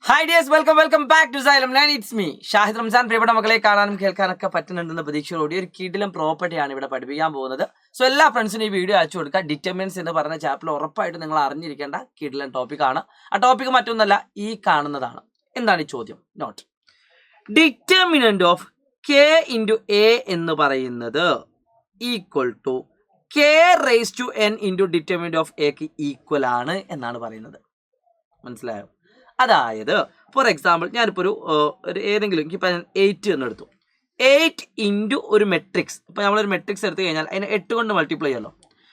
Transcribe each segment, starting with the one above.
Hi dears, welcome back to Xylem Land. It's me, Shahid Ramzan. പ്രിയപ്പെട്ട മക്കളെ, കാണാനും കേൾക്കാനൊക്കെ പറ്റുന്നുണ്ടെന്ന പ്രതീക്ഷയോടെ ഒരു കിടിലം പ്രോപ്പർട്ടിയാണ് ഇവിടെ പഠിപ്പിക്കാൻ പോകുന്നത്. സോ എല്ലാ ഫ്രണ്ട്സിനും ഈ വീഡിയോ അയച്ചു കൊടുക്കുക. ഡിറ്റർമിനൻസ് എന്ന് പറഞ്ഞ ചാപ്റ്റർ ഉറപ്പായിട്ട് നിങ്ങൾ അറിഞ്ഞിരിക്കേണ്ട കിടിലം ടോപ്പിക്കാണ്. ആ ടോപ്പിക്ക് മറ്റൊന്നല്ല, ഈ കാണുന്നതാണ്. എന്താണ് ഈ ചോദ്യം? Note determinant of K into A എന്ന് പറയുന്നത് equal to K raise to N into determinant of എക്ക് ഈക്വൽ ആണ് എന്നാണ് പറയുന്നത്. മനസ്സിലായോ? അതായത് ഫോർ എക്സാമ്പിൾ ഞാനിപ്പോൾ ഒരു ഏതെങ്കിലും എനിക്കിപ്പോൾ 8 എന്ന് എടുത്തു. 8 ഇൻറ്റു ഒരു മെട്രിക്സ്. ഇപ്പോൾ നമ്മളൊരു മെട്രിക്സ് എടുത്തു കഴിഞ്ഞാൽ അതിനെ 8 കൊണ്ട് മൾട്ടിപ്ലൈ ചെയ്യല്ലോ.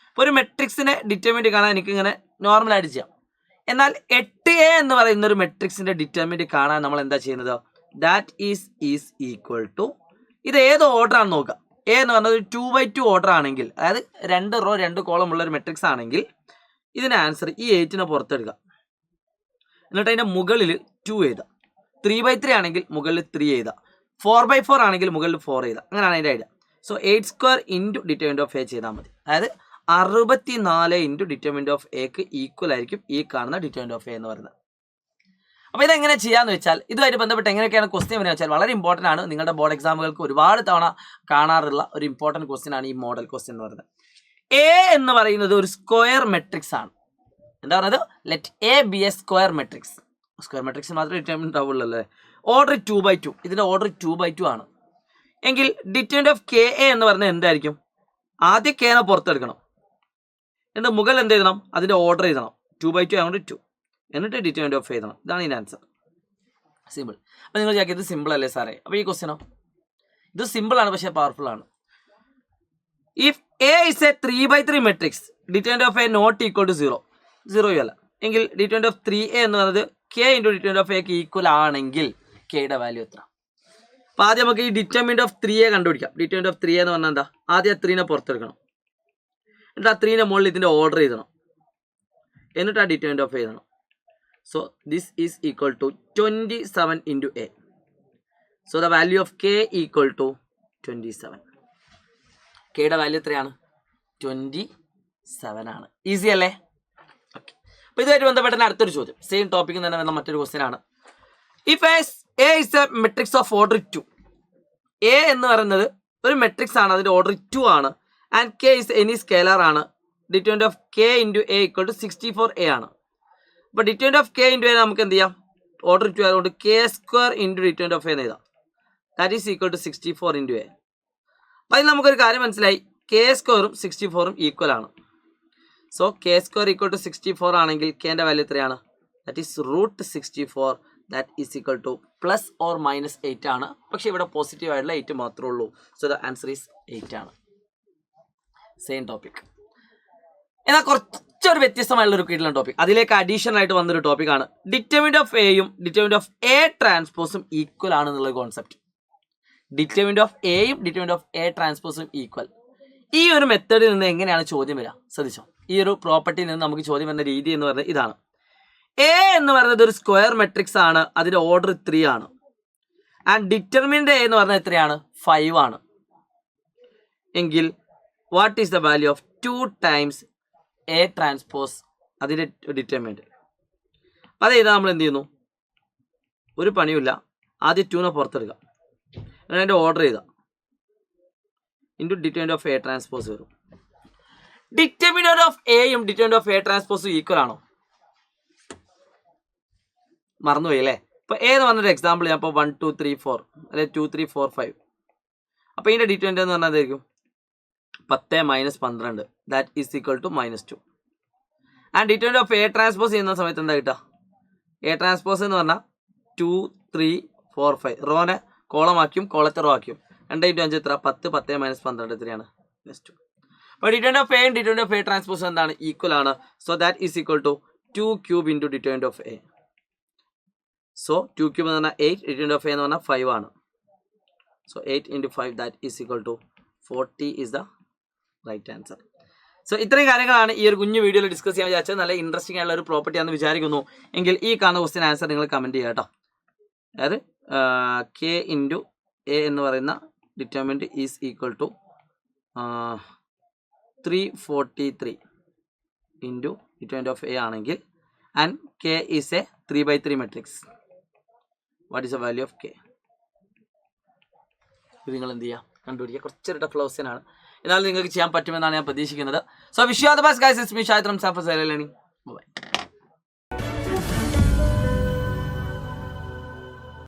അപ്പോൾ ഒരു മെട്രിക്സിനെ ഡിറ്റർമിനന്റ് കാണാൻ എനിക്കിങ്ങനെ നോർമലായിട്ട് ചെയ്യാം. എന്നാൽ 8a എന്ന് പറയുന്ന ഒരു മെട്രിക്സിൻ്റെ ഡിറ്റർമിനന്റ് കാണാൻ നമ്മൾ എന്താ ചെയ്യുന്നത്? ദാറ്റ് ഈസ് ഈക്വൽ ടു, ഇത് ഏത് ഓർഡർ ആണെന്ന് നോക്കുക. എ എന്ന് പറഞ്ഞത് 2/2 ഓർഡർ ആണെങ്കിൽ, അതായത് 2 റോ 2 കോളം ഉള്ള ഒരു മെട്രിക്സ് ആണെങ്കിൽ ഇതിന് ആൻസർ ഈ 8നെ പുറത്തെടുക്കുക. എന്നിട്ട് അതിൻ്റെ മുകളിൽ 2 എഴുതാം. 3/3 ആണെങ്കിൽ മുകളിൽ 3 എഴുതാം. 4/4 ആണെങ്കിൽ മുകളിൽ 4 എഴുതാം. അങ്ങനെയാണ് അതിൻ്റെ idea. So 8² into determinant of A ചെയ്താൽ മതി. അതായത് 64 ഇൻറ്റു ഡിറ്റർമിനന്റ് ഓഫ് എക്ക് ഈക്വൽ ആയിരിക്കും ഈ കാണുന്ന ഡിറ്റർമിനന്റ് ഓഫ് എ എന്ന് പറയുന്നത്. അപ്പോൾ ഇതെങ്ങനെ ചെയ്യാന്ന് വെച്ചാൽ, ഇതുമായിട്ട് ബന്ധപ്പെട്ട് എങ്ങനെയൊക്കെയാണ് ക്വസ്റ്റ്യൻ എന്ന് വെച്ചാൽ വളരെ ഇമ്പോർട്ടൻ്റ് ആണ്. നിങ്ങളുടെ ബോർഡ് എക്സാമുകൾക്ക് ഒരുപാട് തവണ കാണാറുള്ള ഒരു ഇമ്പോർട്ടൻറ്റ് ക്വസ്റ്റ്യൻ ആണ് ഈ മോഡൽ ക്വസ്റ്റ്യൻ എന്ന് പറയുന്നത്. എ എന്ന് പറയുന്നത് ഒരു സ്ക്വയർ മെട്രിക്സ് ആണ്. എന്താ പറയുന്നത്? Let A B A square matrix. Square matrix മാത്രമേ ഡിറ്റർമിനന്റ് ആവുള്ളൂ അല്ലേ? ഓർഡർ 2/2. ഇതിൻ്റെ ഓർഡർ 2/2 ആണ്. എങ്കിൽ ഡിറ്റർമിനന്റ് ഓഫ് കെ എ എന്ന് പറഞ്ഞാൽ എന്തായിരിക്കും? ആദ്യം കെനെ പുറത്തെടുക്കണം, എന്നിട്ട് മുകളിൽ എന്ത് എഴുതണം? അതിൻ്റെ ഓർഡർ എഴുതണം. 2/2 ആയതുകൊണ്ട് 2, എന്നിട്ട് ഡിറ്റർമിനന്റ് ഓഫ് എഴുതണം. ഇതാണ് ഇതിൻ്റെ ആൻസർ. സിമ്പിൾ. അപ്പോൾ നിങ്ങൾ ചോദിക്കുക, ഇത് സിമ്പിൾ അല്ലേ സാറേ? അപ്പോൾ ഈ ക്വസ്റ്റ്യനോ? ഇത് സിമ്പിൾ ആണ്, പക്ഷേ പവർഫുൾ ആണ്. If A is a 3/3 matrix, determinant of A not equal to 0 അല്ല എങ്കിൽ ഡിറ്റർമിനന്റ് ഓഫ് 3a എന്ന് പറയുന്നത് കെ ഇൻറ്റു ഡിറ്റർമിനന്റ് ഓഫ് എക്ക് ഈക്വൽ ആണെങ്കിൽ കെയുടെ വാല്യൂ എത്ര? അപ്പോൾ ആദ്യം നമുക്ക് ഈ ഡിറ്റർമിനന്റ് ഓഫ് 3a കണ്ടുപിടിക്കാം. ഡിറ്റർമിനന്റ് ഓഫ് 3a എന്ന് പറഞ്ഞാൽ എന്താ? ആദ്യം 3നെ പുറത്തെടുക്കണം, എന്നിട്ട് ആ 3ന്റെ മുകളിൽ ഇതിൻ്റെ ഓർഡർ എഴുതണം, എന്നിട്ട് ആ ഡിറ്റർമിനന്റ് ഓഫ് എഴുതണം. So this is equal to 27 into A. So the value of K equal to 27. കെയുടെ വാല്യൂ എത്രയാണ്? 27 ആണ്. ഈസി അല്ലേ? ഓക്കെ. അപ്പോൾ ഇതുമായിട്ട് ബന്ധപ്പെട്ട അടുത്തൊരു ചോദ്യം, സെയിം ടോപ്പിക്കിൽ തന്നെ വരുന്ന മറ്റൊരു ക്വസ്റ്റ്യൻ ആണ്. If A is a matrix of order 2, A എന്ന് പറയുന്നത് ഒരു മെട്രിക്സ് ആണ്, അതിൻ്റെ ഓർഡർ 2 ആണ്. And K is any scalar ആണ്. Determinant of K into A equal to 64a ആണ്. അപ്പോൾ determinant of K into A നമുക്ക് എന്ത് ചെയ്യാം? ഓർഡർ 2 ആയതുകൊണ്ട് k² into determinant of A എന്ന് എഴുതാം. That is equal to 64 into A. അപ്പോൾ അതിൽ നമുക്കൊരു കാര്യം മനസ്സിലായി, k² 64 ഈക്വൽ ആണ്. സോ k² ഈക്വൽ ടു 64 ആണെങ്കിൽ കെൻ്റെ വാല്യൂ എത്രയാണ്? That is √64. That is equal two plus or minus 8 ആണ്. പക്ഷേ ഇവിടെ പോസിറ്റീവ് ആയിട്ടുള്ള 8 മാത്രമേ ഉള്ളൂ. സോ ദ ആൻസർ ഈസ് 8 ആണ്. Same topic. എന്നാൽ കുറച്ചൊരു വ്യത്യസ്തമായിട്ടുള്ള കിടിലൻ ടോപ്പിക്, അതിലേക്ക് അഡീഷണൽ ആയിട്ട് വന്നൊരു ടോപ്പിക്കാണ് ഡിറ്റർമിനന്റ് ഓഫ് എയും ഡിറ്റർമിനന്റ് ഓഫ് എ ട്രാൻസ്പോസും ഈക്വൽ ആണെന്നുള്ള കോൺസെപ്റ്റ്. ഡിറ്റർമിനന്റ് ഓഫ് എയും ഡിറ്റർമിനന്റ് ഓഫ് എ ട്രാൻസ്പോസും ഈക്വൽ. ഈ ഒരു മെത്തേഡിൽ നിന്ന് എങ്ങനെയാണ് ചോദ്യം വരിക? ശ്രദ്ധിച്ചോ, ഈ ഒരു പ്രോപ്പർട്ടിയിൽ നിന്ന് നമുക്ക് ചോദ്യം വരുന്ന രീതി എന്ന് പറയുന്നത് ഇതാണ്. എ എന്ന് പറയുന്നത് ഒരു സ്ക്വയർ മെട്രിക്സ് ആണ്, അതിൻ്റെ ഓർഡർ 3 ആണ്. ആൻഡ് ഡിറ്റർമിനന്റ് എ എന്ന് പറഞ്ഞാൽ എത്രയാണ്? 5 ആണ്. എങ്കിൽ what is the value of 2 times A transpose, അതിൻ്റെ ഡിറ്റർമിനന്റ്? അത് ചെയ്താൽ നമ്മൾ എന്ത് ചെയ്യുന്നു? ഒരു പണിയുമില്ല, ആദ്യം 2നെ പുറത്തെടുക്കുക, എന്നിട്ട് അതിൻ്റെ ഓർഡർ ചെയ്താൽ into determinant of A transpose വരും. ഡിറ്റർമിനന്റ് ഓഫ് എയും ഡിറ്റർമിനന്റ് ഓഫ് എ ട്രാൻസ്പോസും ഈക്വൽ ആണോ? മറന്നുപോയി അല്ലേ? ഇപ്പോൾ എ എന്ന് പറഞ്ഞൊരു എക്സാമ്പിൾ ഞാൻ ഇപ്പോൾ 1 2 3 4 അല്ലെ 2 3 4 5. അപ്പോൾ ഇതിൻ്റെ ഡിറ്റർമിനന്റ് എന്ന് പറഞ്ഞാൽ എന്തായിരിക്കും? 10 - 12. That is equal to -2. And determinant of A transpose ചെയ്യുന്ന സമയത്ത് എന്താ കിട്ടുക? എ ട്രാൻസ്പോസ് എന്ന് പറഞ്ഞാൽ 2 3 4 5 റോനെ കോളമാക്കിയും കോളത്തെ റോ ആക്കിയും 2 × 5 എത്ര? 10. 10 - 12 എത്രയാണ്? +2. അപ്പോൾ determinant of A determinant of A transpose എന്താണ്? ഈക്വൽ ആണ്. So that is equal to 2³ into determinant of A. So 2³ എന്ന് പറഞ്ഞാൽ 8, ഡിറ്റർമിനന്റ് ഓഫ് എ എന്ന് പറഞ്ഞാൽ 5 ആണ്. So 8 × 5 that is equal to 40 is the right answer. So ഇത്രയും കാര്യങ്ങളാണ് ഈ ഒരു കുഞ്ഞു വീഡിയോയിൽ ഡിസ്കസ് ചെയ്യാൻ വിചാരിച്ചത്. നല്ല ഇൻട്രസ്റ്റിംഗ് ആയിട്ടുള്ള ഒരു പ്രോപ്പർട്ടി ആണെന്ന് വിചാരിക്കുന്നു. എങ്കിൽ ഈ കാണുന്ന ക്വസ്റ്റ്യൻ ആൻസർ നിങ്ങൾ കമൻറ്റ് ചെയ്യുക കേട്ടോ. അതായത് കെ ഇൻറ്റു എ എന്ന് പറയുന്ന determinant is equal to 343 into determinant of A ആണെങ്കിൽ, and K is a 3/3 matrix. What is the value of K? ഇത് നിങ്ങൾ എന്ത് ചെയ്യുക, കണ്ടുപിടിക്കുക. കുറച്ചൊരു ടഫ് ക്വസ്റ്റ്യൻ ആണ്, എന്നാൽ നിങ്ങൾക്ക് ചെയ്യാൻ പറ്റുമെന്നാണ് ഞാൻ പ്രതീക്ഷിക്കുന്നത്. So wish you all the best guys. It's me Shahid Ramzan for silent learning.